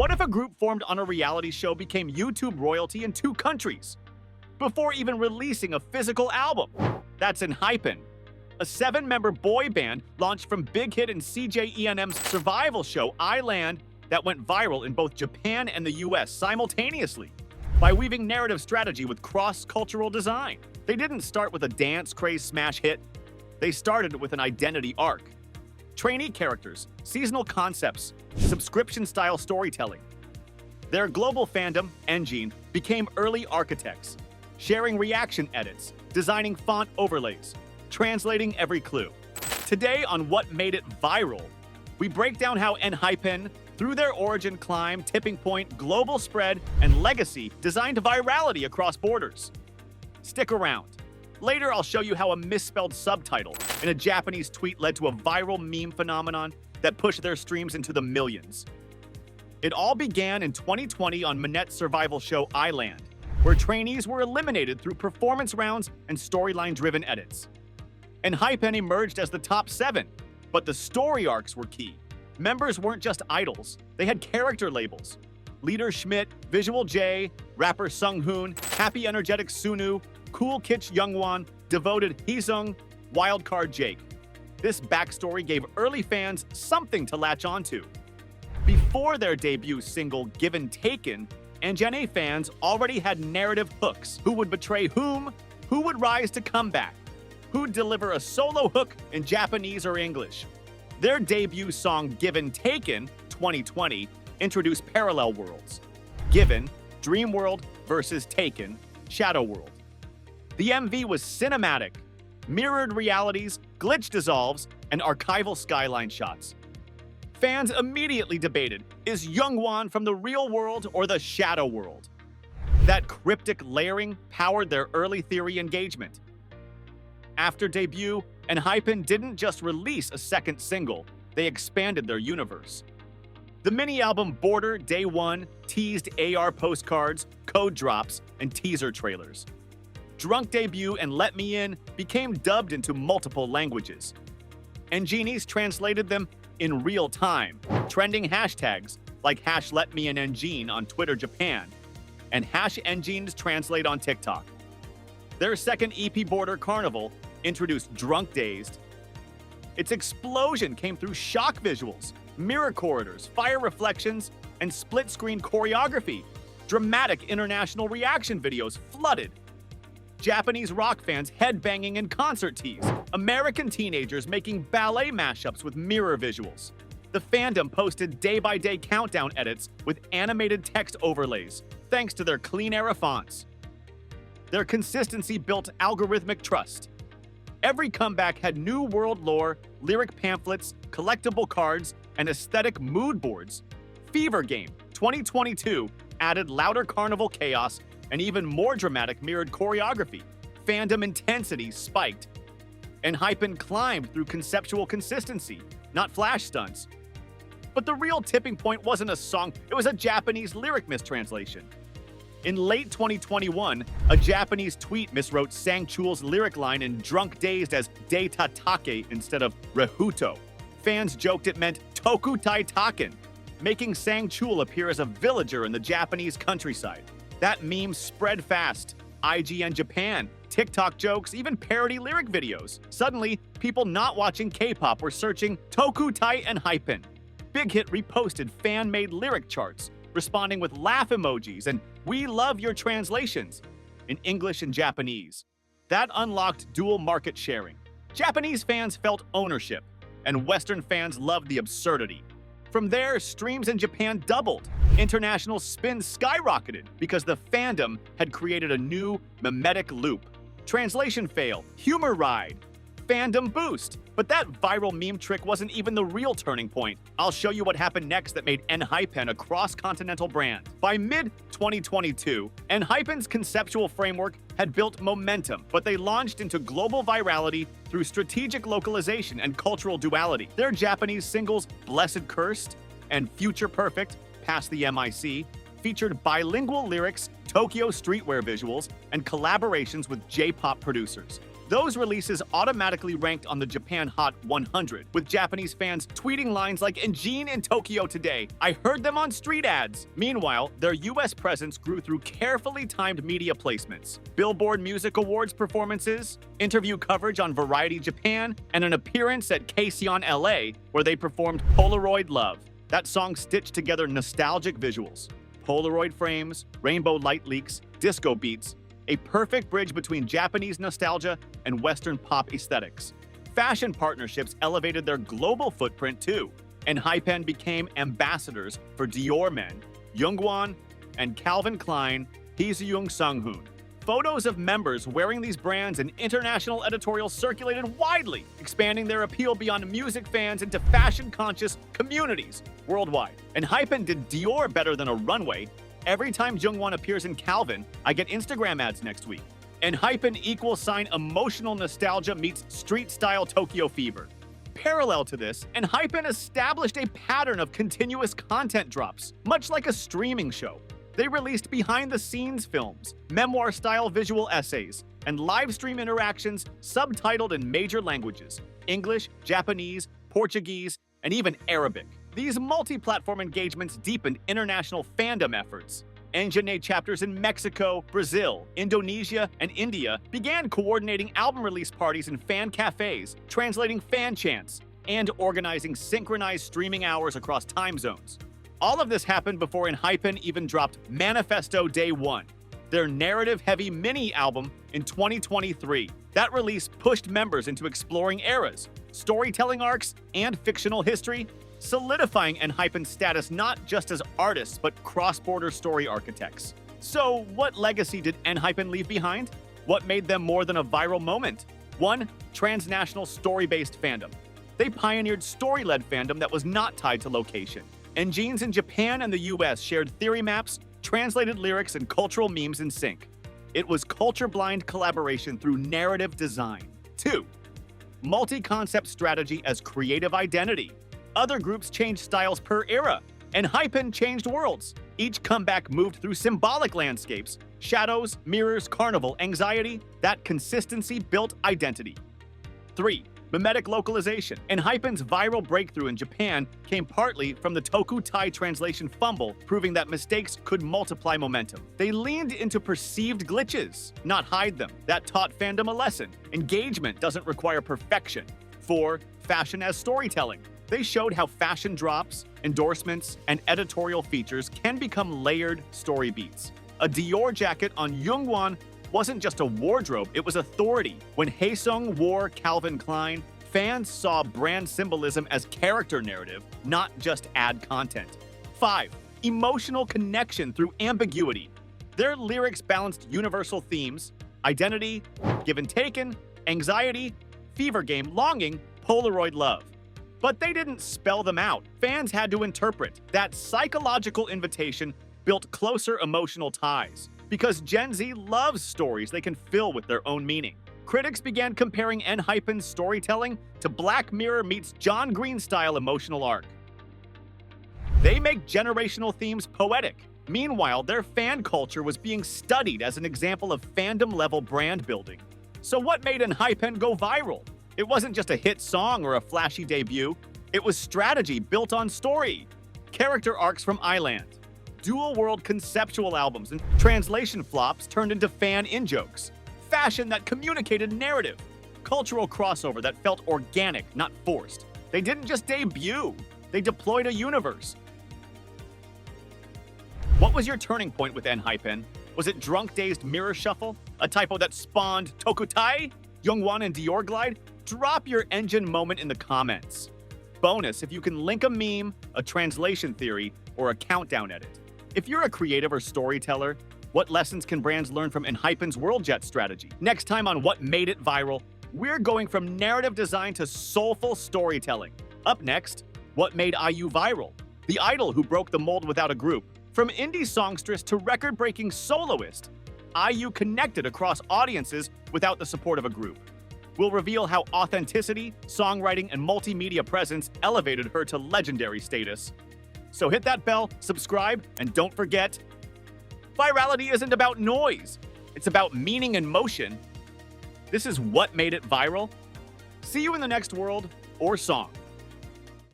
What if a group formed on a reality show became YouTube royalty in 2 countries before even releasing a physical album? That's ENHYPEN, a 7-member boy band launched from big hit and CJENM's survival show Island that went viral in both Japan and the US simultaneously by weaving narrative strategy with cross-cultural design. They didn't start with a dance craze smash hit. They started with an identity arc. Trainee characters, seasonal concepts, subscription-style storytelling. Their global fandom, ENHYPEN, became early architects, sharing reaction edits, designing font overlays, translating every clue. Today on What Made It Viral, we break down how ENHYPEN, through their origin climb, tipping point, global spread, and legacy, designed virality across borders. Stick around. Later, I'll show you how a misspelled subtitle in a Japanese tweet led to a viral meme phenomenon that pushed their streams into the millions. It all began in 2020 on Manette's survival show Island, where trainees were eliminated through performance rounds and storyline-driven edits. ENHYPEN emerged as the top 7, but the story arcs were key. Members weren't just idols, they had character labels. Leader Schmidt, Visual J, rapper Sunghoon, happy energetic Sunoo, cool kitsch jungwon, devoted heeseung, wildcard Jake. This backstory gave early fans something to latch onto. Before their debut single Given Taken, ENHYPEN fans already had narrative hooks. Who would betray whom? Who would rise to comeback? Who'd deliver a solo hook in Japanese or English? Their debut song Given Taken, 2020, introduced parallel worlds. Given, Dream World versus Taken, Shadow World. The MV was cinematic, mirrored realities, glitch dissolves, and archival skyline shots. Fans immediately debated, is Jungwon from the real world or the shadow world? That cryptic layering powered their early theory engagement. After debut, ENHYPEN didn't just release a second single, they expanded their universe. The mini-album Border Day 1 teased AR postcards, code drops, and teaser trailers. Drunk Debut and Let Me In became dubbed into multiple languages. ENHYPEN translated them in real time, trending hashtags like #LetMeInENHYPEN on Twitter Japan and #ENHYPEN translate on TikTok. Their second EP Border Carnival introduced Drunk Dazed. Its explosion came through shock visuals, mirror corridors, fire reflections, and split-screen choreography. Dramatic international reaction videos flooded. Japanese rock fans headbanging in concert tees. American teenagers making ballet mashups with mirror visuals. The fandom posted day-by-day countdown edits with animated text overlays, thanks to their clean-era fonts. Their consistency built algorithmic trust. Every comeback had new world lore, lyric pamphlets, collectible cards, and aesthetic mood boards. Fever Game 2022 added louder carnival chaos and even more dramatic mirrored choreography. Fandom intensity spiked. ENHYPEN climbed through conceptual consistency, not flash stunts. But the real tipping point wasn't a song, it was a Japanese lyric mistranslation. In late 2021, a Japanese tweet miswrote Sangchul's lyric line in Drunk Dazed as Deitatake instead of Rehuto. Fans joked it meant Tokutai Taken, making Sangchul appear as a villager in the Japanese countryside. That meme spread fast. IGN Japan, TikTok jokes, even parody lyric videos. Suddenly, people not watching K-pop were searching Tokutai ENHYPEN. Big Hit reposted fan-made lyric charts, responding with laugh emojis and "We love your translations" in English and Japanese. That unlocked dual market sharing. Japanese fans felt ownership, and Western fans loved the absurdity. From there, streams in Japan doubled. International spins skyrocketed because the fandom had created a new mimetic loop. Translation fail, humor ride, fandom boost. But that viral meme trick wasn't even the real turning point. I'll show you what happened next that made ENHYPEN a cross-continental brand. By mid-2022, ENHYPEN's conceptual framework had built momentum, but they launched into global virality through strategic localization and cultural duality. Their Japanese singles Blessed Cursed and Future Perfect, Past the MIC, featured bilingual lyrics, Tokyo streetwear visuals, and collaborations with J-pop producers. Those releases automatically ranked on the Japan Hot 100, with Japanese fans tweeting lines like "Enjin in Tokyo today. I heard them on street ads." Meanwhile, their US presence grew through carefully timed media placements, Billboard Music Awards performances, interview coverage on Variety Japan, and an appearance at KCON LA, where they performed Polaroid Love. That song stitched together nostalgic visuals, Polaroid frames, rainbow light leaks, disco beats, a perfect bridge between Japanese nostalgia and Western pop aesthetics. Fashion partnerships elevated their global footprint too. ENHYPEN became ambassadors for Dior Men, Jungwon, and Calvin Klein heeseung sunghoon. Photos of members wearing these brands and international editorials circulated widely, expanding their appeal beyond music fans into fashion-conscious communities worldwide. ENHYPEN did Dior better than a runway. Every time Jungwon appears in Calvin, I get Instagram ads next week. ENHYPEN = emotional nostalgia meets street-style Tokyo fever. Parallel to this, ENHYPEN established a pattern of continuous content drops, much like a streaming show. They released behind-the-scenes films, memoir-style visual essays, and live-stream interactions subtitled in major languages: English, Japanese, Portuguese, and even Arabic. These multi-platform engagements deepened international fandom efforts. NGNA chapters in Mexico, Brazil, Indonesia, and India began coordinating album release parties in fan cafes, translating fan chants, and organizing synchronized streaming hours across time zones. All of this happened before ENHYPEN even dropped Manifesto Day 1, their narrative-heavy mini-album in 2023. That release pushed members into exploring eras, storytelling arcs, and fictional history, solidifying ENHYPEN's status not just as artists, but cross-border story architects. So, what legacy did ENHYPEN leave behind? What made them more than a viral moment? 1. Transnational story-based fandom. They pioneered story-led fandom that was not tied to location. Enjins in Japan and the US shared theory maps, translated lyrics, and cultural memes in sync. It was culture-blind collaboration through narrative design. 2. Multi-concept strategy as creative identity. Other groups changed styles per era. ENHYPEN changed worlds. Each comeback moved through symbolic landscapes, shadows, mirrors, carnival, anxiety. That consistency built identity. 3. Mimetic localization. ENHYPEN's viral breakthrough in Japan came partly from the Toku-Tai translation fumble, proving that mistakes could multiply momentum. They leaned into perceived glitches, not hide them. That taught fandom a lesson. Engagement doesn't require perfection. 4. Fashion as storytelling. They showed how fashion drops, endorsements, and editorial features can become layered story beats. A Dior jacket on Jungwon wasn't just a wardrobe, it was authority. When Heeseung wore Calvin Klein, fans saw brand symbolism as character narrative, not just ad content. 5. Emotional connection through ambiguity. Their lyrics balanced universal themes: identity, give and taken, anxiety, fever game, longing, Polaroid love. But they didn't spell them out. Fans had to interpret. That psychological invitation built closer emotional ties. Because Gen Z loves stories they can fill with their own meaning. Critics began comparing ENHYPEN's storytelling to Black Mirror meets John Green-style emotional arc. They make generational themes poetic. Meanwhile, their fan culture was being studied as an example of fandom-level brand building. So what made ENHYPEN go viral? It wasn't just a hit song or a flashy debut. It was strategy built on story. Character arcs from Island, dual-world conceptual albums, and translation flops turned into fan in-jokes. Fashion that communicated narrative. Cultural crossover that felt organic, not forced. They didn't just debut. They deployed a universe. What was your turning point with ENHYPEN? Was it drunk-dazed mirror shuffle? A typo that spawned Toku-Tai? Jungwon and Dior glide? Drop your engine moment in the comments. Bonus if you can link a meme, a translation theory, or a countdown edit. If you're a creative or storyteller, what lessons can brands learn from ENHYPEN's WorldJet strategy? Next time on What Made It Viral, we're going from narrative design to soulful storytelling. Up next, what made IU viral? The idol who broke the mold without a group. From indie songstress to record-breaking soloist, IU connected across audiences without the support of a group. We'll reveal how authenticity, songwriting, and multimedia presence elevated her to legendary status. So hit that bell, subscribe, and don't forget, virality isn't about noise. It's about meaning and motion. This is what made it viral. See you in the next world or song.